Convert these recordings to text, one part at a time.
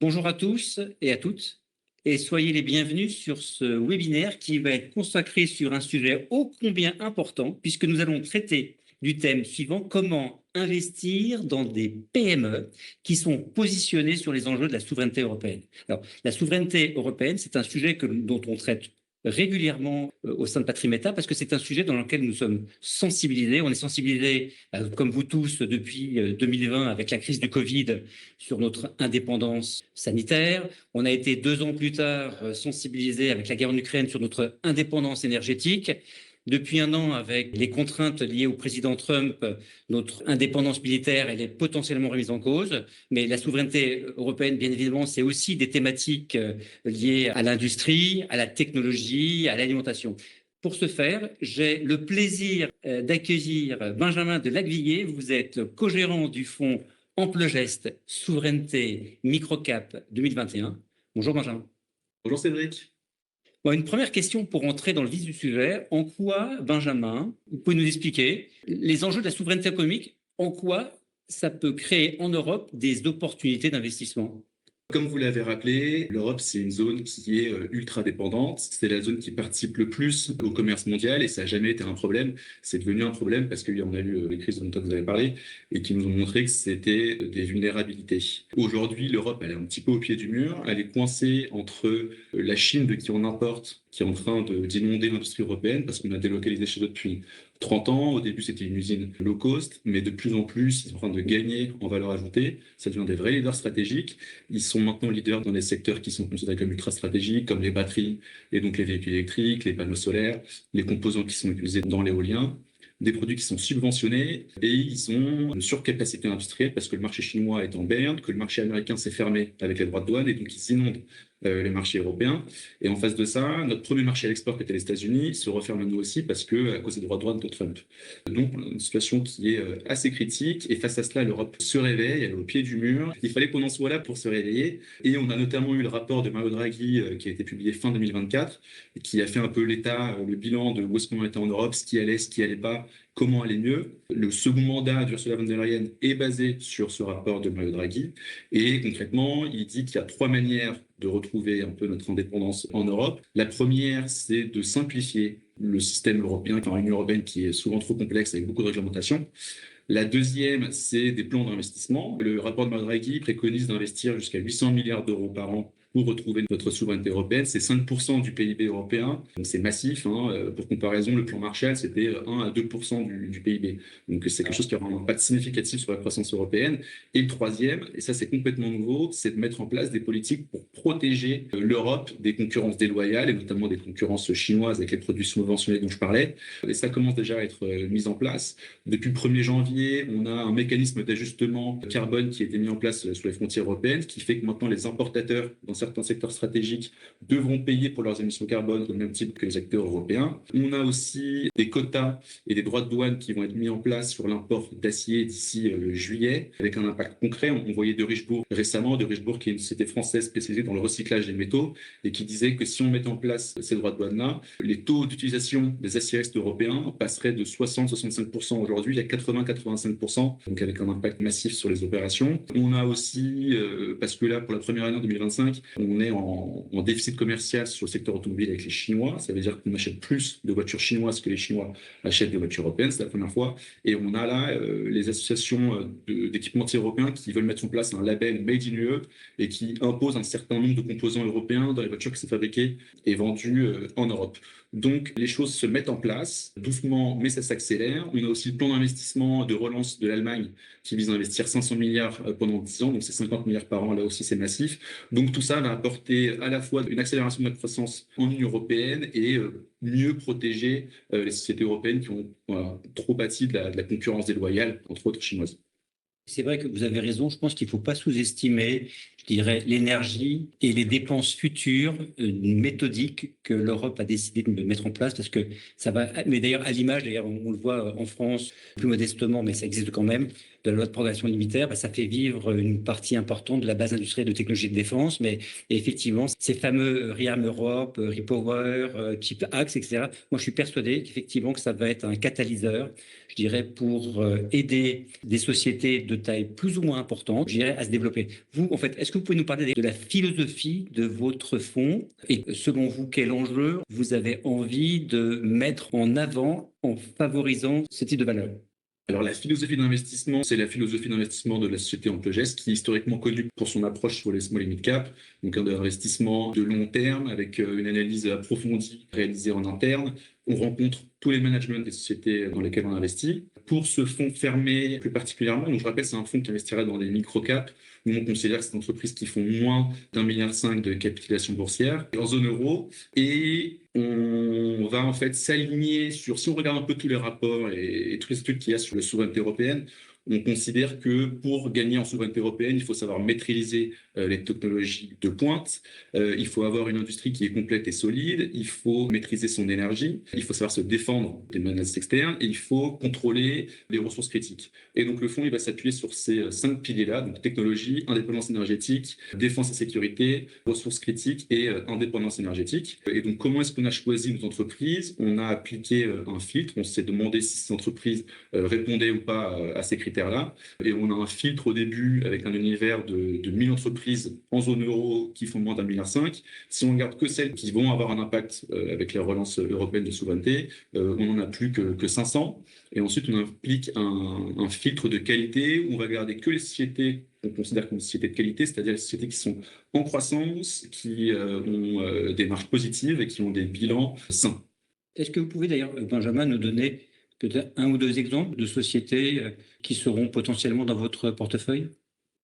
Bonjour à tous et à toutes, et soyez les bienvenus sur ce webinaire qui va être consacré sur un sujet ô combien important, puisque nous allons traiter du thème suivant: comment investir dans des PME qui sont positionnées sur les enjeux de la souveraineté européenne. Alors, la souveraineté européenne, c'est un sujet dont on traite régulièrement au sein de Patrimeta, parce que c'est un sujet dans lequel nous sommes sensibilisés. On est sensibilisés, comme vous tous, depuis 2020 avec la crise du Covid, sur notre indépendance sanitaire. On a été 2 ans plus tard sensibilisés avec la guerre en Ukraine sur notre indépendance énergétique. Depuis 1 an, avec les contraintes liées au président Trump, notre indépendance militaire, elle est potentiellement remise en cause. Mais la souveraineté européenne, bien évidemment, c'est aussi des thématiques liées à l'industrie, à la technologie, à l'alimentation. Pour ce faire, j'ai le plaisir d'accueillir Benjamin de Lacvilliers. Vous êtes co-gérant du fonds Amplegest Souveraineté Microcap 2021. Bonjour Benjamin. Bonjour Cédric. Bon, une première question pour entrer dans le vif du sujet. En quoi, Benjamin, vous pouvez nous expliquer les enjeux de la souveraineté économique, en quoi ça peut créer en Europe des opportunités d'investissement? Comme vous l'avez rappelé, l'Europe, c'est une zone qui est ultra dépendante. C'est la zone qui participe le plus au commerce mondial et ça n'a jamais été un problème. C'est devenu un problème parce qu'il y en a eu les crises dont vous avez parlé et qui nous ont montré que c'était des vulnérabilités. Aujourd'hui, l'Europe, elle est un petit peu au pied du mur. Elle est coincée entre la Chine, de qui on importe, qui est en train d'inonder l'industrie européenne parce qu'on a délocalisé chez eux depuis 30 ans. Au début, c'était une usine low cost, mais de plus en plus, ils sont en train de gagner en valeur ajoutée. Ça devient des vrais leaders stratégiques. Ils sont maintenant leaders dans des secteurs qui sont considérés comme ultra stratégiques, comme les batteries et donc les véhicules électriques, les panneaux solaires, les composants qui sont utilisés dans l'éolien, des produits qui sont subventionnés et ils ont une surcapacité industrielle parce que le marché chinois est en berne, que le marché américain s'est fermé avec les droits de douane et donc ils inondent les marchés européens. Et en face de ça, notre premier marché à l'export, qui était les États-Unis, se referme à nous aussi parce que à cause des droits de douane de Trump. Donc, une situation qui est assez critique. Et face à cela, l'Europe se réveille, elle est au pied du mur. Il fallait qu'on en soit là pour se réveiller. Et on a notamment eu le rapport de Mario Draghi qui a été publié fin 2024, qui a fait un peu l'état, le bilan de où est-ce qu'on était en Europe, ce qui allait pas, comment aller mieux. Le second mandat d'Ursula von der Leyen est basé sur ce rapport de Mario Draghi. Et concrètement, il dit qu'il y a 3 manières de retrouver un peu notre indépendance en Europe. La première, c'est de simplifier le système européen, enfin une Union européenne qui est souvent trop complexe avec beaucoup de réglementations. La deuxième, c'est des plans d'investissement. Le rapport de Mario Draghi préconise d'investir jusqu'à 800 milliards d'euros par an pour retrouver notre souveraineté européenne. C'est 5% du PIB européen, donc c'est massif. Pour comparaison, le plan Marshall, c'était 1 à 2% du PIB. Donc c'est quelque chose qui aura un impact significatif sur la croissance européenne. Et le troisième, et ça c'est complètement nouveau, c'est de mettre en place des politiques pour protéger l'Europe des concurrences déloyales, et notamment des concurrences chinoises avec les produits subventionnés dont je parlais. Et ça commence déjà à être mis en place. Depuis le 1er janvier, on a un mécanisme d'ajustement carbone qui a été mis en place sur les frontières européennes, qui fait que maintenant les importateurs dans certains secteurs stratégiques devront payer pour leurs émissions carbone au même type que les acteurs européens. On a aussi des quotas et des droits de douane qui vont être mis en place sur l'import d'acier d'ici juillet, avec un impact concret. On voyait de Richebourg récemment, de Richebourg qui est une société française spécialisée dans le recyclage des métaux et qui disait que si on mettait en place ces droits de douane-là, les taux d'utilisation des aciers restes européens passeraient de 60-65% aujourd'hui à 80-85%, donc avec un impact massif sur les opérations. On a aussi, parce que là, pour la première année en 2025, on est en déficit commercial sur le secteur automobile avec les Chinois. Ça veut dire qu'on achète plus de voitures chinoises que les Chinois achètent des voitures européennes. C'est la première fois. Et on a là les associations d'équipementiers européens qui veulent mettre en place un label Made in UE et qui impose un certain nombre de composants européens dans les voitures qui sont fabriquées et vendues en Europe. Donc, les choses se mettent en place doucement, mais ça s'accélère. On a aussi le plan d'investissement de relance de l'Allemagne qui vise à investir 500 milliards pendant 10 ans. Donc, c'est 50 milliards par an. Là aussi, c'est massif. Donc, tout ça va apporter à la fois une accélération de la croissance en Union européenne et mieux protéger les sociétés européennes qui ont trop pâti de la concurrence déloyale, entre autres chinoise. C'est vrai que vous avez raison. Je pense qu'il ne faut pas sous-estimer, je dirais, l'énergie et les dépenses futures méthodiques que l'Europe a décidé de mettre en place, parce que ça va, mais d'ailleurs à l'image, d'ailleurs on le voit en France plus modestement, mais ça existe quand même, de la loi de programmation militaire, ça fait vivre une partie importante de la base industrielle de technologie de défense, mais effectivement, ces fameux ReArm Europe, Repower, Chip Axe, etc., moi je suis persuadé qu'effectivement que ça va être un catalyseur, je dirais, pour aider des sociétés de taille plus ou moins importante, je dirais, à se développer. Vous, en fait, est-ce est-ce que vous pouvez nous parler de la philosophie de votre fonds et selon vous, quel enjeu vous avez envie de mettre en avant en favorisant ce type de valeur? Alors, la philosophie d'investissement, c'est la philosophie d'investissement de la société Amplegest, qui est historiquement connue pour son approche sur les small et mid cap, donc un investissement de long terme avec une analyse approfondie réalisée en interne. On rencontre tous les managements des sociétés dans lesquelles on investit. Pour ce fonds fermé plus particulièrement, donc je rappelle, c'est un fonds qui investira dans des micro-caps, où on considère que c'est des entreprises qui font moins d'1,5 milliard de capitalisation boursière en zone euro. Et on va en fait s'aligner sur, si on regarde un peu tous les rapports et tous les études qu'il y a sur la souveraineté européenne, on considère que pour gagner en souveraineté européenne, il faut savoir maîtriser les technologies de pointe, il faut avoir une industrie qui est complète et solide, il faut maîtriser son énergie, il faut savoir se défendre des menaces externes et il faut contrôler les ressources critiques. Et donc le fonds, il va s'appuyer sur ces 5 piliers-là, donc technologie, indépendance énergétique, défense et sécurité, ressources critiques et indépendance énergétique. Et donc comment est-ce qu'on a choisi nos entreprises? On a appliqué un filtre, on s'est demandé si ces entreprises répondaient ou pas à ces critères-là. Et on a un filtre au début avec un univers de 1000 entreprises en zone euro qui font moins d'1,5 milliard. Si on regarde que celles qui vont avoir un impact avec les relances européennes de souveraineté, on n'en a plus que 500. Et ensuite, on applique un filtre de qualité où on va garder que les sociétés qu'on considère comme des sociétés de qualité, c'est-à-dire les sociétés qui sont en croissance, qui ont des marges positives et qui ont des bilans sains. Est-ce que vous pouvez d'ailleurs, Benjamin, nous donner peut-être un ou deux exemples de sociétés qui seront potentiellement dans votre portefeuille?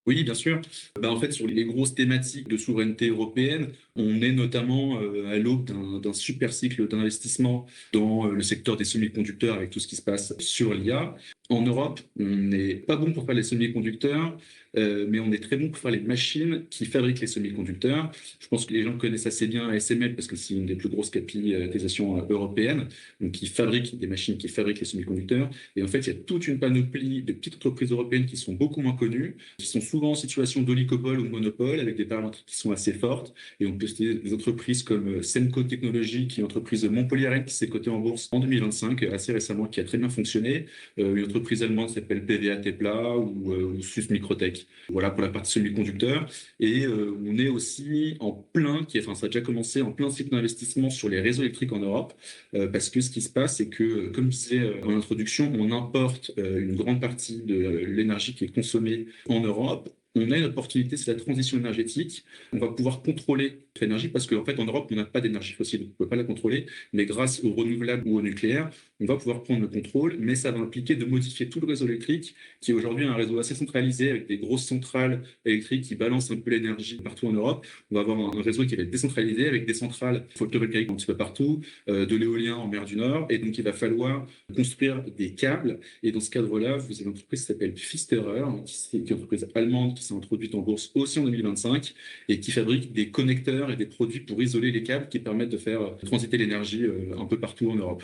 Oui, bien sûr. En fait, sur les grosses thématiques de souveraineté européenne, on est notamment à l'aube d'un super cycle d'investissement dans le secteur des semi-conducteurs avec tout ce qui se passe sur l'IA. En Europe, on n'est pas bon pour faire les semi-conducteurs, mais on est très bon pour faire les machines qui fabriquent les semi-conducteurs. Je pense que les gens connaissent assez bien ASML parce que c'est une des plus grosses capitalisations européennes, donc qui fabrique des machines qui fabriquent les semi-conducteurs. Et en fait, il y a toute une panoplie de petites entreprises européennes qui sont beaucoup moins connues, qui sont souvent en situation d'oligopole ou de monopole, avec des parts qui sont assez fortes. Et on peut citer des entreprises comme Semco Technologies, qui est une entreprise montpelliéraine qui s'est cotée en bourse en 2025, assez récemment, qui a très bien fonctionné. Une entreprise allemande s'appelle PVA Tepla ou SUS Microtech. Voilà pour la partie semi-conducteur. Et on est aussi en plein, ça a déjà commencé, en plein cycle d'investissement sur les réseaux électriques en Europe, parce que ce qui se passe, c'est que, comme je disais en introduction, on importe une grande partie de l'énergie qui est consommée en Europe. On a une opportunité, c'est la transition énergétique. On va pouvoir contrôler l'énergie parce qu'en fait, en Europe, on n'a pas d'énergie fossile, on ne peut pas la contrôler, mais grâce aux renouvelables ou au nucléaire, on va pouvoir prendre le contrôle, mais ça va impliquer de modifier tout le réseau électrique, qui est aujourd'hui un réseau assez centralisé avec des grosses centrales électriques qui balancent un peu l'énergie partout en Europe. On va avoir un réseau qui va être décentralisé avec des centrales photovoltaïques un petit peu partout, de l'éolien en mer du Nord, et donc il va falloir construire des câbles. Et dans ce cadre-là, vous avez une entreprise qui s'appelle Pfisterer, qui est une entreprise allemande qui s'est introduite en bourse aussi en 2025 et qui fabrique des connecteurs et des produits pour isoler les câbles qui permettent de faire transiter l'énergie un peu partout en Europe.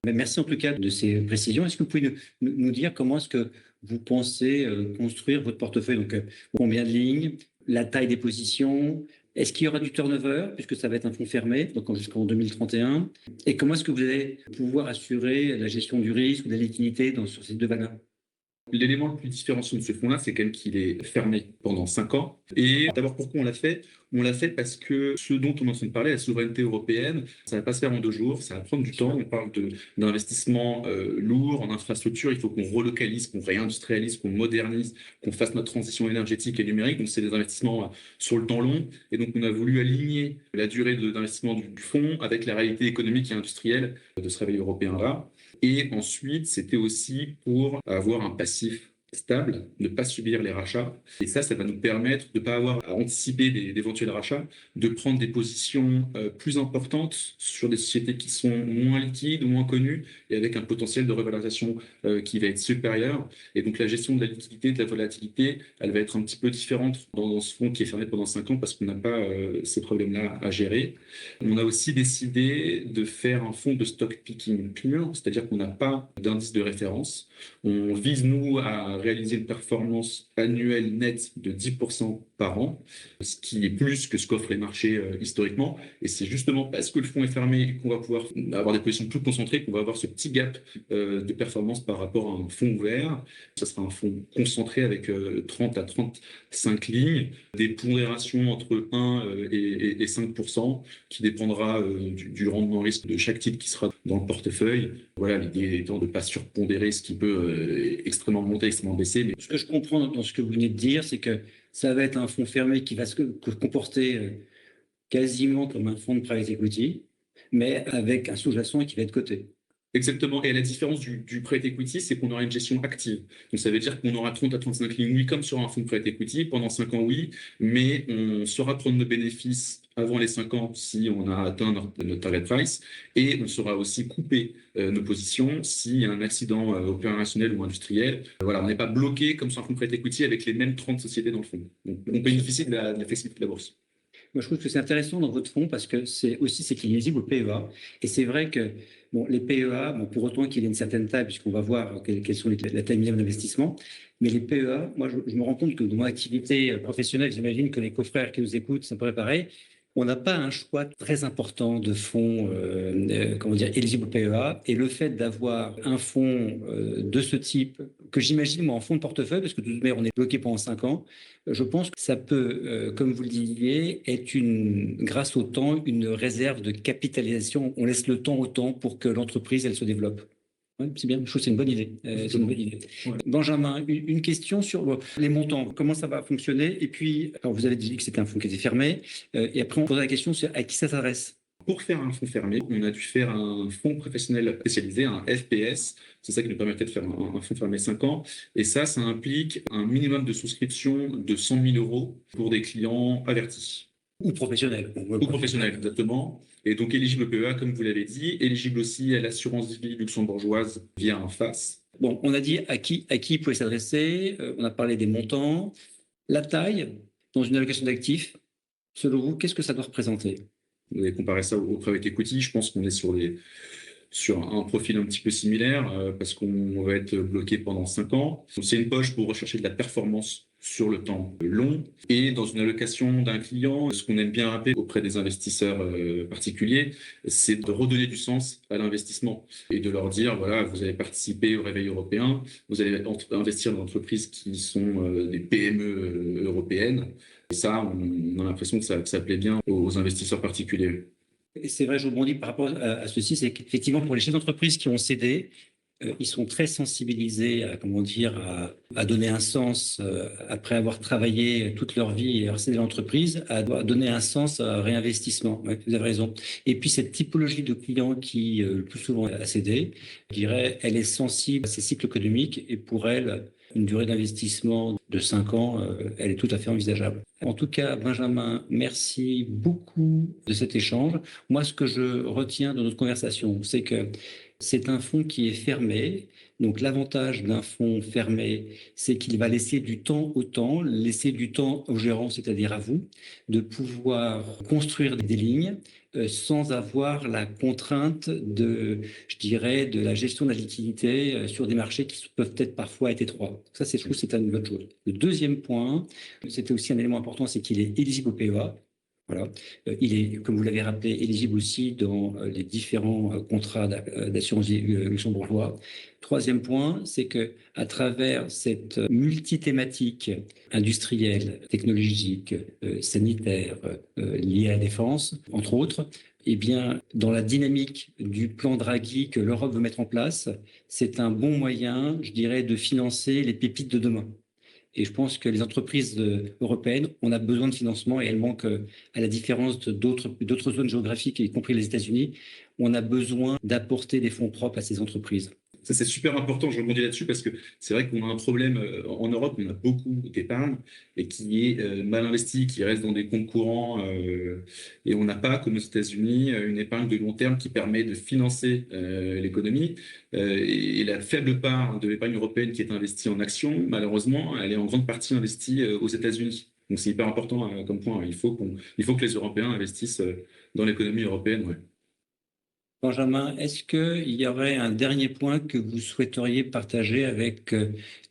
Merci en tout cas de ces précisions. Est-ce que vous pouvez nous dire comment est-ce que vous pensez construire votre portefeuille? Donc, combien de lignes, la taille des positions, est-ce qu'il y aura du turnover, puisque ça va être un fonds fermé, donc jusqu'en 2031? Et comment est-ce que vous allez pouvoir assurer la gestion du risque ou de la liquidité sur ces deux valeurs? L'élément le plus différenciant de ce fonds-là, c'est quand même qu'il est fermé pendant 5 ans. Et d'abord, pourquoi on l'a fait? On l'a fait parce que ce dont on est en train de parler, la souveraineté européenne, ça ne va pas se faire en 2 jours, ça va prendre du temps. On parle d'investissements lourds en infrastructure, il faut qu'on relocalise, qu'on réindustrialise, qu'on modernise, qu'on fasse notre transition énergétique et numérique. Donc, c'est des investissements sur le temps long. Et donc, on a voulu aligner la durée d'investissement du fonds avec la réalité économique et industrielle de ce réveil européen-là. Et ensuite, c'était aussi pour avoir un passif stable, ne pas subir les rachats. Et ça va nous permettre de ne pas avoir à anticiper d'éventuels rachats, de prendre des positions plus importantes sur des sociétés qui sont moins liquides ou moins connues et avec un potentiel de revalorisation qui va être supérieur. Et donc la gestion de la liquidité, de la volatilité, elle va être un petit peu différente dans ce fonds qui est fermé pendant 5 ans parce qu'on n'a pas ces problèmes-là à gérer. On a aussi décidé de faire un fonds de stock picking pur, c'est-à-dire qu'on n'a pas d'indice de référence. On vise, nous, à réaliser une performance annuelle nette de 10% par an, ce qui est plus que ce qu'offrent les marchés historiquement. Et c'est justement parce que le fonds est fermé qu'on va pouvoir avoir des positions plus concentrées, qu'on va avoir ce petit gap de performance par rapport à un fonds ouvert. Ça sera un fonds concentré avec 30 à 35 lignes, des pondérations entre 1 et 5%, qui dépendra du rendement risque de chaque titre qui sera dans le portefeuille. Voilà, l'idée étant de ne pas surpondérer ce qui peut extrêmement monter, extrêmement baisser. Mais... Ce que je comprends dans ce que vous venez de dire, c'est que ça va être un fonds fermé qui va se comporter quasiment comme un fonds de private equity, mais avec un sous-jacent qui va être coté. Exactement. Et la différence du private equity, c'est qu'on aura une gestion active. Donc, ça veut dire qu'on aura 30 à 35 lignes, oui, comme sur un fonds de private equity, pendant 5 ans, oui, mais on saura prendre nos bénéfices avant les 5 ans si on a atteint notre target price, et on saura aussi couper nos positions s'il y a un accident opérationnel ou industriel. Voilà, on n'est pas bloqué comme sur un fonds de private equity avec les mêmes 30 sociétés dans le fond. Donc, on bénéficie de la flexibilité de la bourse. Moi, je trouve que c'est intéressant dans votre fonds parce que c'est qu'il est lisible au PEA. Et c'est vrai que bon, les PEA, bon, pour autant qu'il ait une certaine taille, puisqu'on va voir quelles sont la taille minimum d'investissement, mais les PEA, moi, je me rends compte que dans mon activité professionnelle, j'imagine que les confrères qui nous écoutent, c'est un peu pareil. On n'a pas un choix très important de fonds comment dire, éligibles au PEA. Et le fait d'avoir un fonds de ce type, que j'imagine moi en fonds de portefeuille, parce que de toute manière, on est bloqué pendant 5 ans, je pense que ça peut, comme vous le disiez, être grâce au temps, une réserve de capitalisation. On laisse le temps au temps pour que l'entreprise, elle se développe. Ouais, c'est bien, je trouve que c'est une bonne idée. C'est une bonne idée. Ouais. Benjamin, une question sur les montants. Comment ça va fonctionner? Et puis, alors vous avez dit que c'était un fonds qui était fermé. Et après, on posera la question sur à qui ça s'adresse. Pour faire un fonds fermé, on a dû faire un fonds professionnel spécialisé, un FPS. C'est ça qui nous permettait de faire un fonds fermé 5 ans. Et ça implique un minimum de souscription de 100 000 euros pour des clients avertis. Ou professionnels. Ou professionnels, exactement. Et donc éligible au PEA, comme vous l'avez dit, éligible aussi à l'assurance vie luxembourgeoise via un FAS. Bon, on a dit à qui il pouvait s'adresser. On a parlé des montants. La taille dans une allocation d'actifs, selon vous, qu'est-ce que ça doit représenter? Vous avez comparé ça au private equity, je pense qu'on est sur un profil un petit peu similaire parce qu'on va être bloqué pendant 5 ans. C'est une poche pour rechercher de la performance sur le temps long. Et dans une allocation d'un client, ce qu'on aime bien rappeler auprès des investisseurs particuliers, c'est de redonner du sens à l'investissement et de leur dire, voilà, vous allez participer au réveil européen, vous allez investir dans des entreprises qui sont des PME européennes. Et ça, on a l'impression que ça plaît bien aux investisseurs particuliers. Et c'est vrai, je rebondis par rapport à ceci, c'est qu'effectivement, pour les chefs d'entreprise qui ont cédé, ils sont très sensibilisés à, comment dire, à donner un sens, après avoir travaillé toute leur vie et avoir cédé l'entreprise, à donner un sens à réinvestissement. Ouais, vous avez raison. Et puis, cette typologie de clients qui, le plus souvent, a cédé, je dirais, elle est sensible à ces cycles économiques et pour elle, une durée d'investissement de 5 ans, elle est tout à fait envisageable. En tout cas, Benjamin, merci beaucoup de cet échange. Moi, ce que je retiens de notre conversation, c'est que c'est un fonds qui est fermé. Donc, l'avantage d'un fonds fermé, c'est qu'il va laisser du temps au temps, laisser du temps aux gérants, c'est-à-dire à vous, de pouvoir construire des lignes sans avoir la contrainte je dirais, de la gestion de la liquidité sur des marchés qui peuvent être parfois être étroits. Ça, je trouve que c'est une bonne chose. Le deuxième point, c'était aussi un élément important, c'est qu'il est éligible au PEA. Voilà. Il est, comme vous l'avez rappelé, éligible aussi dans les différents contrats d'assurance luxembourgeois. Troisième point, c'est que à travers cette multithématique industrielle, technologique, sanitaire, liée à la défense, entre autres, eh bien, dans la dynamique du plan Draghi que l'Europe veut mettre en place, c'est un bon moyen, je dirais, de financer les pépites de demain. Et je pense que les entreprises européennes, on a besoin de financement et elles manquent, à la différence d'autres zones géographiques, y compris les États-Unis, on a besoin d'apporter des fonds propres à ces entreprises. Ça, c'est super important, je rebondis là-dessus parce que c'est vrai qu'on a un problème en Europe, on a beaucoup d'épargne et qui est mal investie, qui reste dans des comptes courants et on n'a pas, comme aux États-Unis, une épargne de long terme qui permet de financer l'économie. Et la faible part de l'épargne européenne qui est investie en actions, malheureusement, elle est en grande partie investie aux États-Unis. Donc c'est hyper important comme point. Il faut que les Européens investissent dans l'économie européenne. Ouais. Benjamin, est-ce qu'il y aurait un dernier point que vous souhaiteriez partager avec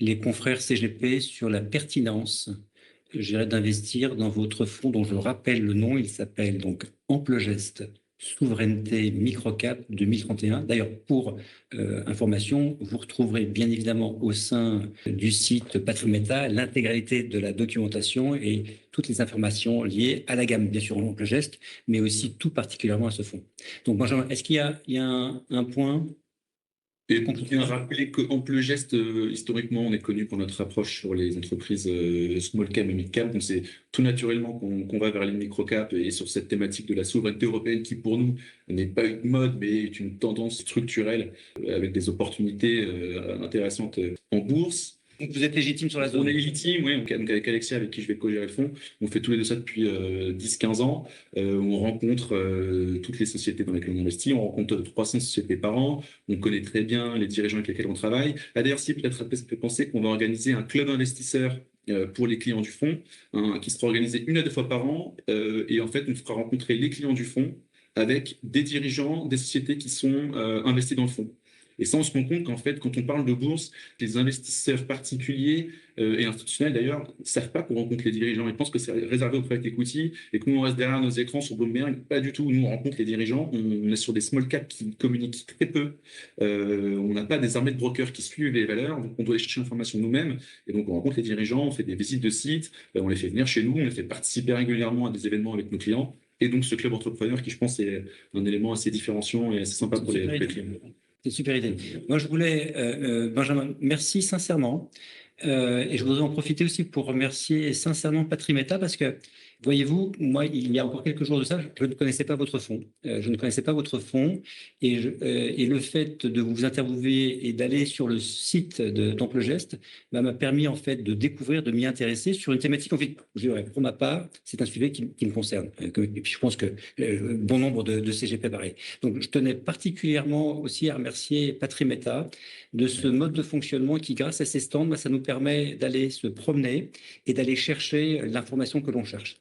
les confrères CGP sur la pertinence d'investir dans votre fonds dont je rappelle le nom. Il s'appelle donc Amplegest Souveraineté Microcap 2031. D'ailleurs, pour information, vous retrouverez bien évidemment au sein du site Patrimeta l'intégralité de la documentation et toutes les informations liées à la gamme, bien sûr, Amplegest, mais aussi tout particulièrement à ce fonds. Donc, Benjamin, est-ce qu'il y a un point? Et pour bien rappeler qu'Amplegest, historiquement, on est connu pour notre approche sur les entreprises small cap et mid cap. Donc, c'est tout naturellement qu'on va vers les micro cap et sur cette thématique de la souveraineté européenne qui, pour nous, n'est pas une mode, mais est une tendance structurelle avec des opportunités intéressantes en bourse. Donc, vous êtes légitime sur la zone. On est légitime, oui. Donc avec Alexia, avec qui je vais co-gérer le fonds, on fait tous les deux ça depuis 10-15 ans. On rencontre toutes les sociétés dans lesquelles on investit. On rencontre 300 sociétés par an. On connaît très bien les dirigeants avec lesquels on travaille. D'ailleurs, si peut-être ça peut penser qu'on va organiser un club investisseur pour les clients du fonds, qui sera organisé 1 à 2 fois par an. Et en fait, on fera rencontrer les clients du fonds avec des dirigeants des sociétés qui sont investis dans le fonds. Et ça, on se rend compte qu'en fait, quand on parle de bourse, les investisseurs particuliers et institutionnels d'ailleurs ne savent pas qu'on rencontre les dirigeants. Ils pensent que c'est réservé au private equity et que nous, on reste derrière nos écrans sur Bloomberg. Pas du tout. Nous, on rencontre les dirigeants. On est sur des small caps qui communiquent très peu. On n'a pas des armées de brokers qui suivent les valeurs. Donc, on doit aller chercher l'information nous-mêmes. Et donc, on rencontre les dirigeants, on fait des visites de sites, on les fait venir chez nous, on les fait participer régulièrement à des événements avec nos clients. Et donc, ce club entrepreneur qui, je pense, est un élément assez différenciant et assez sympa pour les clients. C'est une super idée. Moi, je voulais, Benjamin, merci sincèrement. Et je voudrais en profiter aussi pour remercier sincèrement Patrimeta parce que, voyez-vous, moi, il y a encore quelques jours de ça, je ne connaissais pas votre fonds. Je ne connaissais pas votre fonds et le fait de vous interviewer et d'aller sur le site d'Amplegest m'a permis en fait de découvrir, de m'y intéresser sur une thématique. En fait, je dirais, pour ma part, c'est un sujet qui me concerne. Et puis je pense que bon nombre de CGP pareil. Donc, je tenais particulièrement aussi à remercier Patrimeta de ce mode de fonctionnement qui, grâce à ces stands, ça nous permet d'aller se promener et d'aller chercher l'information que l'on cherche.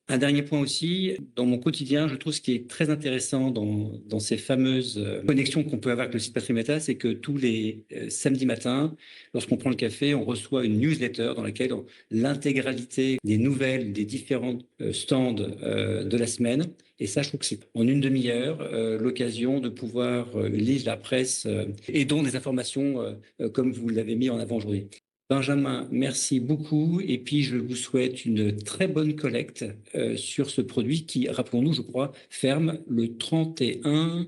Un dernier point aussi, dans mon quotidien, je trouve ce qui est très intéressant dans ces fameuses connexions qu'on peut avoir avec le site Patrimeta, c'est que tous les samedis matins, lorsqu'on prend le café, on reçoit une newsletter dans laquelle l'intégralité des nouvelles des différents stands de la semaine. Et ça, je trouve que c'est en une demi-heure l'occasion de pouvoir lire la presse et dont des informations comme vous l'avez mis en avant aujourd'hui. Benjamin, merci beaucoup. Et puis, je vous souhaite une très bonne collecte sur ce produit qui, rappelons-nous, je crois, ferme le 31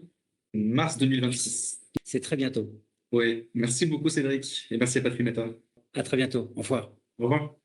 mars 2026. C'est très bientôt. Oui, merci beaucoup Cédric et merci à Patrimeta. À très bientôt. Au revoir. Au revoir.